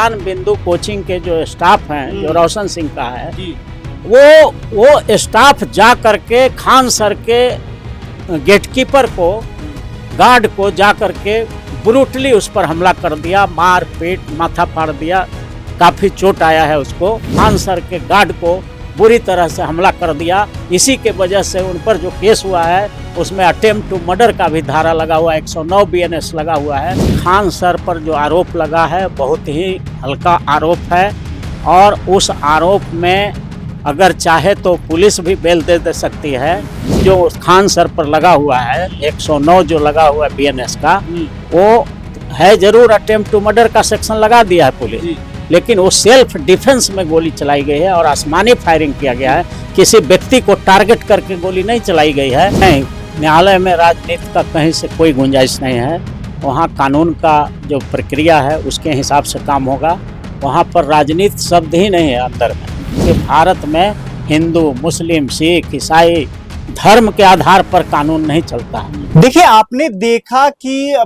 ज्ञान बिंदु कोचिंग के जो स्टाफ हैं, जो रोशन सिंह का है, वो स्टाफ जा करके खान सर के गेटकीपर को, गार्ड को जा करके ब्रूटली उस पर हमला कर दिया, मार पीट, माथा फाड़ दिया, काफी चोट आया है उसको। खान सर के गार्ड को बुरी तरह से हमला कर दिया। इसी के वजह से उन पर जो केस हुआ है उसमें अटेम्प्ट टू मर्डर का भी धारा लगा हुआ है, 109 BNS लगा हुआ है। खान सर पर जो आरोप लगा है बहुत ही हल्का आरोप है और उस आरोप में अगर चाहे तो पुलिस भी बेल दे सकती है। जो खान सर पर लगा हुआ है 109 जो लगा हुआ है BNS का, वो है जरूर अटेम्प्ट टू मर्डर का सेक्शन लगा दिया है पुलिस, लेकिन वो सेल्फ डिफेंस में गोली चलाई गई है और आसमानी फायरिंग किया गया है। किसी व्यक्ति को टारगेट करके गोली नहीं चलाई गई है। नहीं, न्यायालय में राजनीति का कहीं से कोई गुंजाइश नहीं है। वहाँ कानून का जो प्रक्रिया है उसके हिसाब से काम होगा। वहाँ पर राजनीति शब्द ही नहीं है अंदर में। कि भारत में हिंदू, मुस्लिम, सिख, ईसाई धर्म के आधार पर कानून नहीं चलता है। देखिए, आपने देखा कि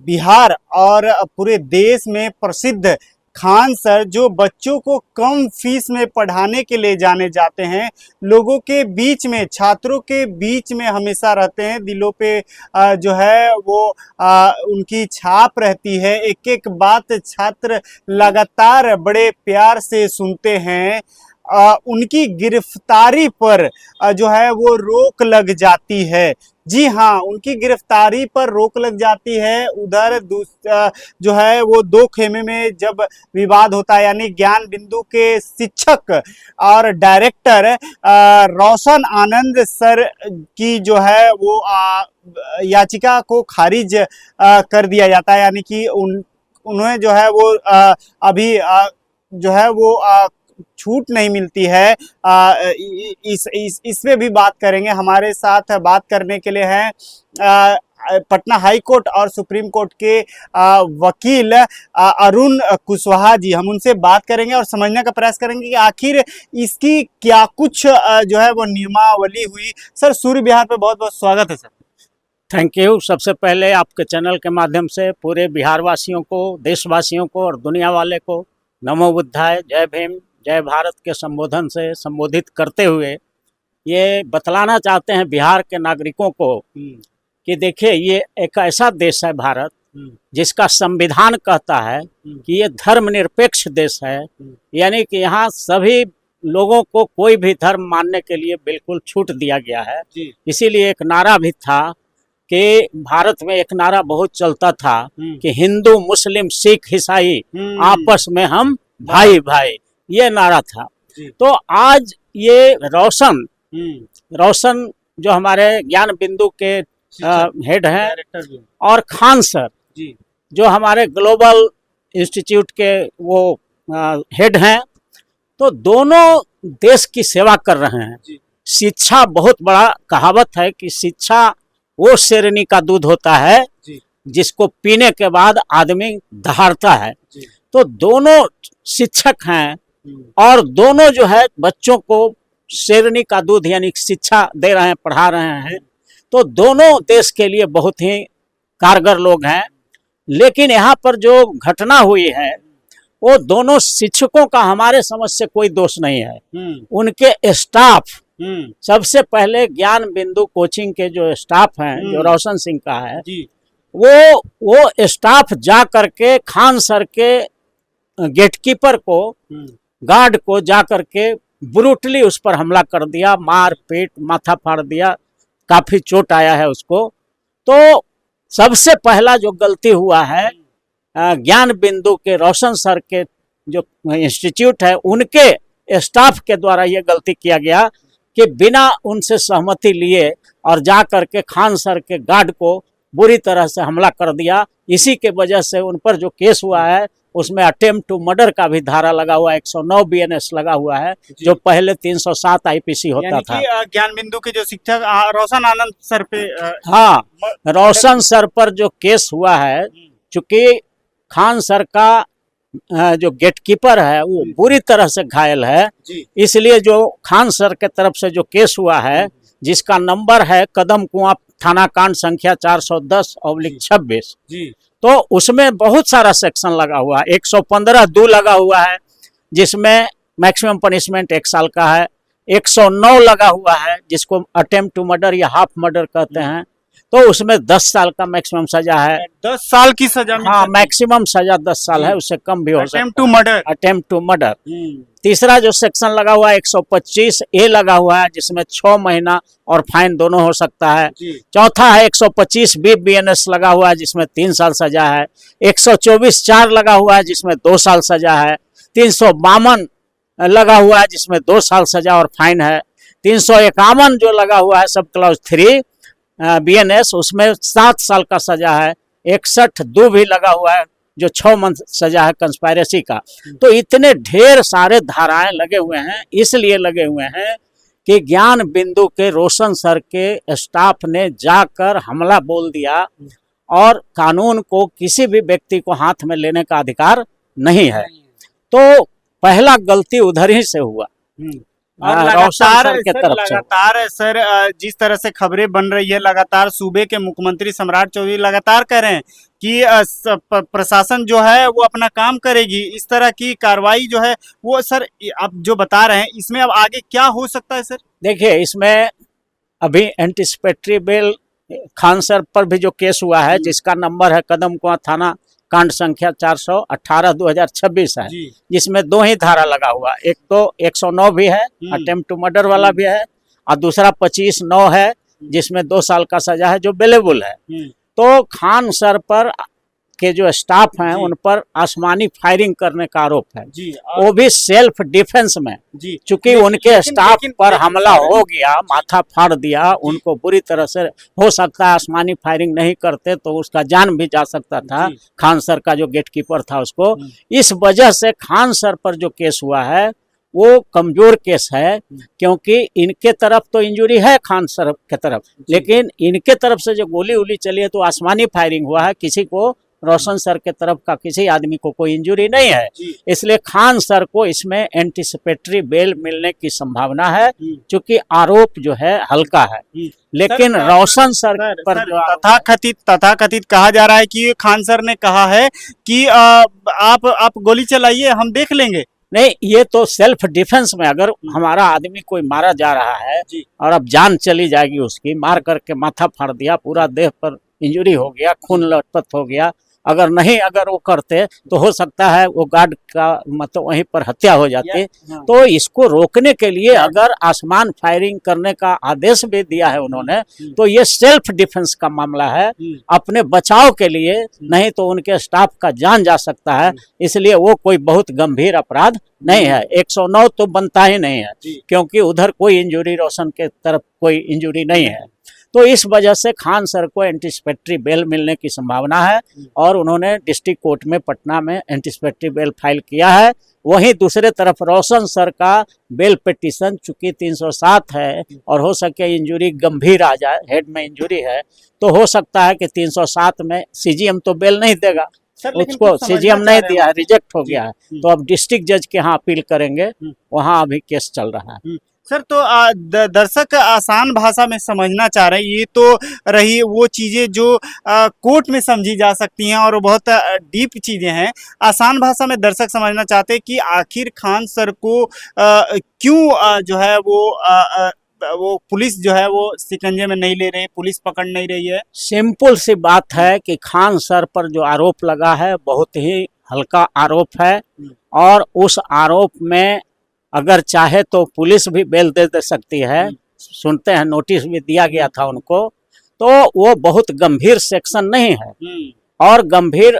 बिहार और पूरे देश में प्रसिद्ध खान सर जो बच्चों को कम फीस में पढ़ाने के लिए जाने जाते हैं, लोगों के बीच में, छात्रों के बीच में हमेशा रहते हैं, दिलों पे जो है वो उनकी छाप रहती है। एक एक बात छात्र लगातार बड़े प्यार से सुनते हैं। उनकी गिरफ्तारी पर जो है वो रोक लग जाती है। जी हाँ, उनकी गिरफ्तारी पर रोक लग जाती है। उधर जो है वो दो खेमे में जब विवाद होता है, यानी ज्ञान बिंदु के शिक्षक और डायरेक्टर रोशन आनंद सर की जो है वो याचिका को खारिज कर दिया जाता है, यानी कि उन्हें जो है वो अभी जो है वो छूट नहीं मिलती है। इस पे भी बात करेंगे। हमारे साथ बात करने के लिए हैं पटना हाई कोर्ट और सुप्रीम कोर्ट के वकील अरुण कुशवाहा जी। हम उनसे बात करेंगे और समझने का प्रयास करेंगे कि आखिर इसकी क्या कुछ जो है वो नियमावली हुई। सर, सूर्य बिहार पे बहुत बहुत स्वागत है सर। Thank you. सबसे पहले आपके चैनल के माध्यम से पूरे बिहार वासियों को, देशवासियों को और दुनिया वाले को नमो बुद्धाय, जय भीम, जय भारत के संबोधन से संबोधित करते हुए ये बतलाना चाहते हैं बिहार के नागरिकों को कि देखिए, ये एक ऐसा देश है भारत जिसका संविधान कहता है कि ये धर्मनिरपेक्ष देश है, यानी कि यहाँ सभी लोगों को कोई भी धर्म मानने के लिए बिल्कुल छूट दिया गया है। इसीलिए एक नारा भी था कि भारत में एक नारा बहुत चलता था कि हिंदू, मुस्लिम, सिख, ईसाई आपस में हम भाई भाई, ये नारा था। तो आज ये रोशन जो हमारे ज्ञान बिंदु के हेड हैं और खान सर जो हमारे ग्लोबल इंस्टीट्यूट के वो हेड हैं, तो दोनों देश की सेवा कर रहे हैं। शिक्षा, बहुत बड़ा कहावत है कि शिक्षा वो शेरनी का दूध होता है जिसको पीने के बाद आदमी दहाड़ता है। तो दोनों शिक्षक हैं और दोनों जो है बच्चों को शेरनी का दूध यानी शिक्षा दे रहे हैं, पढ़ा रहे हैं। तो दोनों देश के लिए बहुत ही कारगर लोग हैं। लेकिन यहाँ पर जो घटना हुई है वो दोनों शिक्षकों का हमारे समझ से कोई दोष नहीं है, उनके स्टाफ। सबसे पहले ज्ञान बिंदु कोचिंग के जो स्टाफ हैं, जो रोशन सिंह का है, वो स्टाफ जा करके खान सर के गेटकीपर को, गार्ड को जा करके ब्रूटली उस पर हमला कर दिया, मार पीट, माथा फाड़ दिया, काफी चोट आया है उसको। तो सबसे पहला जो गलती हुआ है ज्ञान बिंदु के रोशन सर के जो इंस्टीट्यूट है उनके स्टाफ के द्वारा ये गलती किया गया कि बिना उनसे सहमति लिए और जा करके खान सर के गार्ड को बुरी तरह से हमला कर दिया। इसी के वजह से उन पर जो केस हुआ है उसमें अटेम्प्ट टू मर्डर का भी धारा लगा हुआ है, 109 BNS लगा हुआ है, जो पहले 307 IPC होता था। ज्ञान बिंदु के जो शिक्षक रोशन आनंद सर पे हाँ, रोशन सर पर जो केस हुआ है, चूंकि खान सर का जो गेटकीपर है वो बुरी तरह से घायल है, इसलिए जो खान सर के तरफ से जो केस हुआ है, जिसका नंबर है कदम कुआं थाना कांड संख्या 410/26, तो उसमें बहुत सारा सेक्शन लगा हुआ है। 115(2) लगा हुआ है जिसमें मैक्सिमम पनिशमेंट 1 साल का है। 109 लगा हुआ है जिसको अटेम्प्ट टू मर्डर या हाफ मर्डर कहते हैं, तो उसमें 10 साल का मैक्सिमम सजा है। 10 साल की सजा मिल हाँ, सकती है। मैक्सिमम सजा 10 साल है, उससे कम भी हो सकता है। Attempt to murder. Attempt to murder. तीसरा जो सेक्शन लगा हुआ है 125(a) लगा हुआ है जिसमें 6 महीना और फाइन दोनों हो सकता है। चौथा है 125(b) BNS लगा हुआ है जिसमें 3 साल सजा है। 124(4) लगा हुआ है जिसमें 2 साल सजा है। 352 लगा हुआ है जिसमें 2 साल सजा और फाइन है। 351 जो लगा हुआ है सब क्लॉज 3 BNS, उसमें 7 साल का सजा है। 61(2) भी लगा हुआ है जो 6 मंथ सजा है कंस्पायरेसी का। तो इतने ढेर सारे धाराएं लगे हुए हैं, इसलिए लगे हुए हैं कि ज्ञान बिंदु के रोशन सर के स्टाफ ने जाकर हमला बोल दिया और कानून को किसी भी व्यक्ति को हाथ में लेने का अधिकार नहीं है। तो पहला गलती उधर ही से हुआ। और लगातार सर जिस तरह से खबरें बन रही है, लगातार सूबे के मुख्यमंत्री सम्राट चौधरी लगातार कह रहे हैं कि प्रशासन जो है वो अपना काम करेगी। इस तरह की कार्रवाई जो है वो सर आप जो बता रहे हैं, इसमें अब आगे क्या हो सकता है सर? देखिए, इसमें अभी एंटिसिपेटरी बेल खान सर पर भी जो केस हुआ है जिसका नंबर है कदमकुआं थाना कांड संख्या 418/2026 है, जिसमें 2 ही धारा लगा हुआ। एक तो 109 भी है, अटेम्प्ट टू मर्डर वाला भी है, और दूसरा 25(9) है जिसमें 2 साल का सजा है जो बेलेबल है। तो खान सर पर के जो स्टाफ हैं उन पर आसमानी फायरिंग करने का आरोप है, वो भी सेल्फ डिफेंस में। चूंकि उनके स्टाफ पर हमला हो गया, माथा फाड़ दिया, उनको बुरी तरह से, हो सकता है आसमानी फायरिंग नहीं करते तो उसका जान भी जा सकता था, खान सर का जो गेटकीपर था उसको। इस वजह से खान सर पर जो केस हुआ है वो कमजोर केस है, क्योंकि इनके तरफ तो इंजरी है खान सर के तरफ, लेकिन इनके तरफ से जो गोली उली चली है तो आसमानी फायरिंग हुआ है, किसी को रोशन सर के तरफ का किसी आदमी को कोई इंजरी नहीं है। इसलिए खान सर को इसमें एंटिसिपेटरी बेल मिलने की संभावना है, क्योंकि आरोप जो है हल्का है। लेकिन रोशन सर पर तथाकथित कहा जा रहा है कि खान सर ने कहा है कि आप गोली चलाइए, हम देख लेंगे। नहीं, ये तो सेल्फ डिफेंस में, अगर हमारा आदमी कोई मारा जा रहा है और अब जान चली जाएगी उसकी, मार करके माथा फाड़ दिया, पूरा देह पर इंजरी हो गया, खून लथपथ हो गया, अगर वो करते तो हो सकता है वो गार्ड का मतलब वहीं पर हत्या हो जाती। तो इसको रोकने के लिए अगर आसमान फायरिंग करने का आदेश भी दिया है उन्होंने, तो ये सेल्फ डिफेंस का मामला है, अपने बचाव के लिए, नहीं तो उनके स्टाफ का जान जा सकता है। इसलिए वो कोई बहुत गंभीर अपराध नहीं है। 109 तो बनता ही नहीं है, क्योंकि उधर कोई इंजरी, रोशन के तरफ कोई इंजरी नहीं है। तो इस वजह से खान सर को एंटिसिपेटरी बेल मिलने की संभावना है और उन्होंने डिस्ट्रिक्ट कोर्ट में पटना में एंटिसिपेटरी बेल फाइल किया है। वहीं दूसरे तरफ रोशन सर का बेल पिटीशन चूंकि 307 है और हो सके इंजरी गंभीर आ जाए, हेड में इंजरी है, तो हो सकता है कि 307 में सीजीएम तो बेल नहीं देगा, उसको सीजीएम नहीं दिया है, रिजेक्ट हो गया है, तो अब डिस्ट्रिक्ट जज के यहाँ अपील करेंगे, वहाँ अभी केस चल रहा है। सर, तो दर्शक आसान भाषा में समझना चाह रहे हैं, ये तो रही वो चीज़ें जो कोर्ट में समझी जा सकती हैं और बहुत डीप चीज़ें हैं। आसान भाषा में दर्शक समझना चाहते हैं कि आखिर खान सर को क्यों जो है वो पुलिस जो है वो शिकंजे में नहीं ले रही, पुलिस पकड़ नहीं रही है। सिंपल सी बात है कि खान सर पर जो आरोप लगा है बहुत ही हल्का आरोप है, और उस आरोप में अगर चाहे तो पुलिस भी बेल दे सकती है। सुनते हैं नोटिस भी दिया गया था उनको, तो वो बहुत गंभीर सेक्शन नहीं है और गंभीर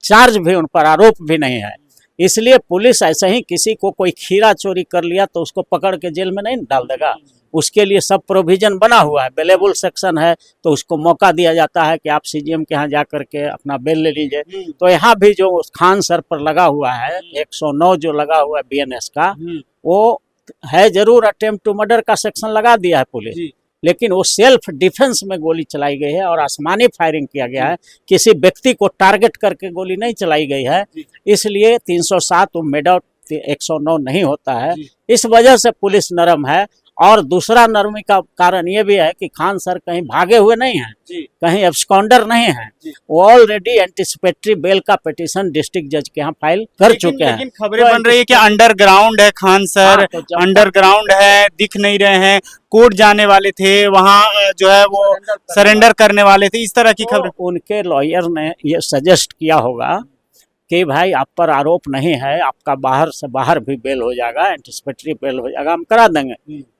चार्ज भी उन पर, आरोप भी नहीं है। इसलिए पुलिस ऐसे ही किसी को कोई खीरा चोरी कर लिया तो उसको पकड़ के जेल में नहीं डाल देगा, उसके लिए सब प्रोविजन बना हुआ है, बेलेबल सेक्शन है, तो उसको मौका दिया जाता है कि आप सीजीएम के यहाँ जा करके अपना बेल ले लीजिए। तो यहाँ भी जो खान सर पर लगा हुआ है 109 जो लगा हुआ है बीएनएस का, वो है जरूर अटेम्प्ट टू मर्डर का सेक्शन लगा दिया है पुलिस, लेकिन वो सेल्फ डिफेंस में गोली चलाई गई है और आसमानी फायरिंग किया गया है, किसी व्यक्ति को टारगेट करके गोली नहीं चलाई गई है। इसलिए 307 मेड आउट 109 नहीं होता है। इस वजह से पुलिस नरम है और दूसरा नरमी का कारण ये भी है कि खान सर कहीं भागे हुए नहीं हैं, कहीं एब्सकॉन्डर नहीं है, वो ऑलरेडी एंटिसिपेटरी बेल का पिटीशन डिस्ट्रिक्ट जज के यहाँ फाइल कर चुके हैं। लेकिन खबरें बन रही है कि अंडरग्राउंड है खान सर, हाँ, तो जब अंडरग्राउंड है, दिख नहीं रहे हैं, कोर्ट जाने वाले थे, वहाँ जो है वो सरेंडर करने वाले थे, इस तरह की खबरें। तो उनके लॉयर ने ये सजेस्ट किया होगा कि भाई आप पर आरोप नहीं है, आपका बाहर से बाहर भी बेल हो जाएगा, एंटिसिपेटरी बेल हो जाएगा, हम करा देंगे।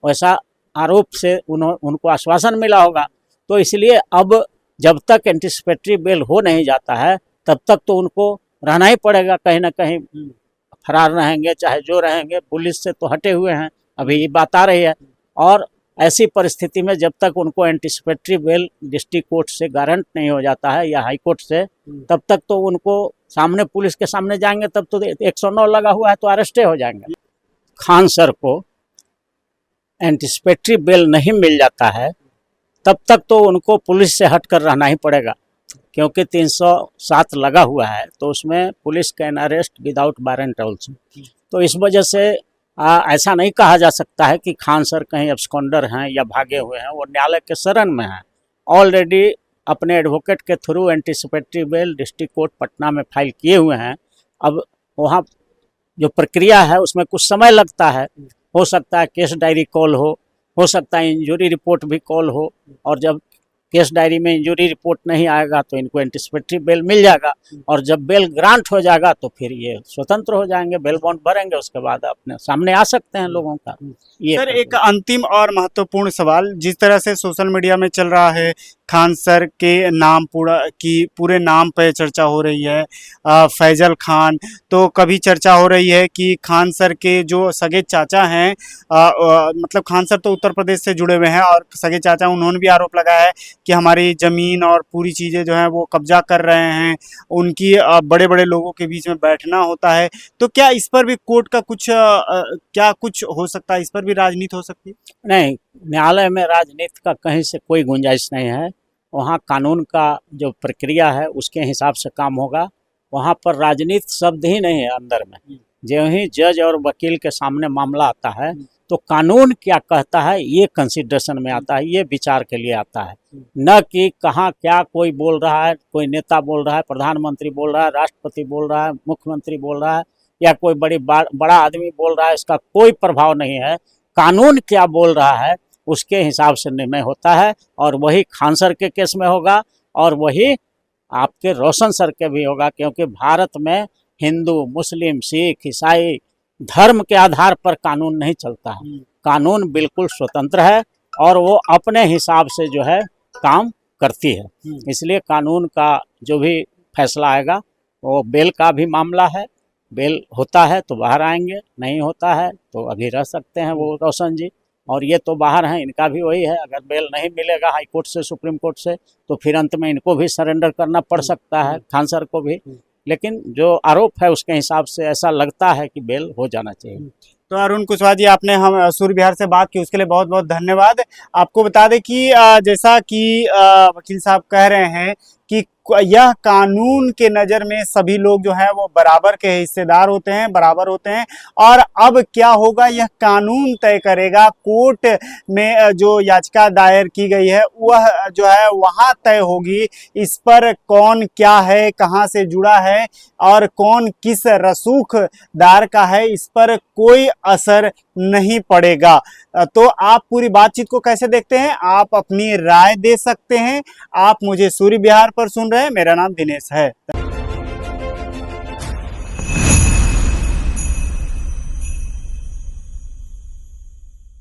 वैसा आरोप से उनको आश्वासन मिला होगा। तो इसलिए अब जब तक एंटिसिपेटरी बेल हो नहीं जाता है तब तक तो उनको रहना ही पड़ेगा, कहीं ना कहीं फरार रहेंगे, चाहे जो रहेंगे, पुलिस से तो हटे हुए हैं, अभी ये बात आ रही है। और ऐसी परिस्थिति में जब तक उनको एंटिसिपेटरी बेल डिस्ट्रिक्ट कोर्ट से गारंट नहीं हो जाता है या हाई कोर्ट से, तब तक तो उनको सामने पुलिस के सामने जाएंगे तब तो 109 लगा हुआ है तो अरेस्ट हो जाएंगे। खान सर को एंटिसिपेटरी बेल नहीं मिल जाता है तब तक तो उनको पुलिस से हट कर रहना ही पड़ेगा, क्योंकि 307 लगा हुआ है तो उसमें police can arrest without warrant also. तो इस वजह से ऐसा नहीं कहा जा सकता है कि खान सर कहीं एब्सकॉन्डर हैं या भागे हुए हैं, वो न्यायालय के शरण में हैं। ऑलरेडी अपने एडवोकेट के through anticipatory bell district court Patna में फाइल किए हुए हैं। अब वहाँ जो प्रक्रिया है उसमें कुछ समय लगता है, हो सकता है केस डायरी कॉल हो सकता है इंजरी रिपोर्ट भी कॉल हो, और जब केस डायरी में इंजरी रिपोर्ट नहीं आएगा तो इनको एंटिसिपेटरी बेल मिल जाएगा, और जब बेल ग्रांट हो जाएगा तो फिर ये स्वतंत्र हो जाएंगे, बेल बॉन्ड भरेंगे, उसके बाद अपने सामने आ सकते हैं लोगों का। ये सर एक अंतिम और महत्वपूर्ण सवाल, जिस तरह से सोशल मीडिया में चल रहा है, खान सर के नाम पूरे नाम पे चर्चा हो रही है, फैजल खान, तो कभी चर्चा हो रही है कि खान सर के जो सगे चाचा हैं, मतलब खान सर तो उत्तर प्रदेश से जुड़े हुए हैं और सगे चाचा, उन्होंने भी आरोप लगाया है कि हमारी ज़मीन और पूरी चीज़ें जो हैं वो कब्जा कर रहे हैं, उनकी बड़े बड़े लोगों के बीच में बैठना होता है। तो क्या इस पर भी कोर्ट का क्या कुछ हो सकता है, इस पर भी राजनीति हो सकती है? नहीं, न्यायालय में राजनीति का कहीं से कोई गुंजाइश नहीं है। वहाँ कानून का जो प्रक्रिया है उसके हिसाब से काम होगा, वहाँ पर राजनीति शब्द ही नहीं है अंदर में। जो ही जज और वकील के सामने मामला आता है तो कानून क्या कहता है ये कंसिडरेशन में आता है, ये विचार के लिए आता है, न कि कहाँ क्या कोई बोल रहा है, कोई नेता बोल रहा है, प्रधानमंत्री बोल रहा है, राष्ट्रपति बोल रहा है, मुख्यमंत्री बोल रहा है, या कोई बड़ा आदमी बोल रहा है, इसका कोई प्रभाव नहीं है। कानून क्या बोल रहा है उसके हिसाब से निर्णय होता है, और वही खान सर के केस में होगा और वही आपके रोशन सर के भी होगा, क्योंकि भारत में हिंदू, मुस्लिम, सिख, ईसाई धर्म के आधार पर कानून नहीं चलता है। कानून बिल्कुल स्वतंत्र है और वो अपने हिसाब से जो है काम करती है। इसलिए कानून का जो भी फैसला आएगा, वो बेल का भी मामला है, बेल होता है तो बाहर आएंगे, नहीं होता है तो अभी रह सकते हैं वो रोशन जी, और ये तो बाहर हैं, इनका भी वही है। अगर बेल नहीं मिलेगा हाई कोर्ट से, सुप्रीम कोर्ट से, तो फिर अंत में इनको भी सरेंडर करना पड़ सकता है, खान सर को भी। लेकिन जो आरोप है उसके हिसाब से ऐसा लगता है कि बेल हो जाना चाहिए। तो अरुण कुशवाहा जी, आपने हम सूर्य विहार से बात की, उसके लिए बहुत बहुत धन्यवाद। आपको बता दें कि जैसा कि वकील साहब कह रहे हैं कि यह कानून के नज़र में सभी लोग जो हैं वो बराबर के हिस्सेदार होते हैं, बराबर होते हैं, और अब क्या होगा यह कानून तय करेगा। कोर्ट में जो याचिका दायर की गई है वह जो है वहाँ तय होगी। इस पर कौन क्या है, कहाँ से जुड़ा है और कौन किस रसूखदार का है, इस पर कोई असर नहीं पड़ेगा। तो आप पूरी बातचीत को कैसे देखते हैं, आप अपनी राय दे सकते हैं। आप मुझे सूर्य विहार पर सुन रहे हैं, मेरा नाम दिनेश है।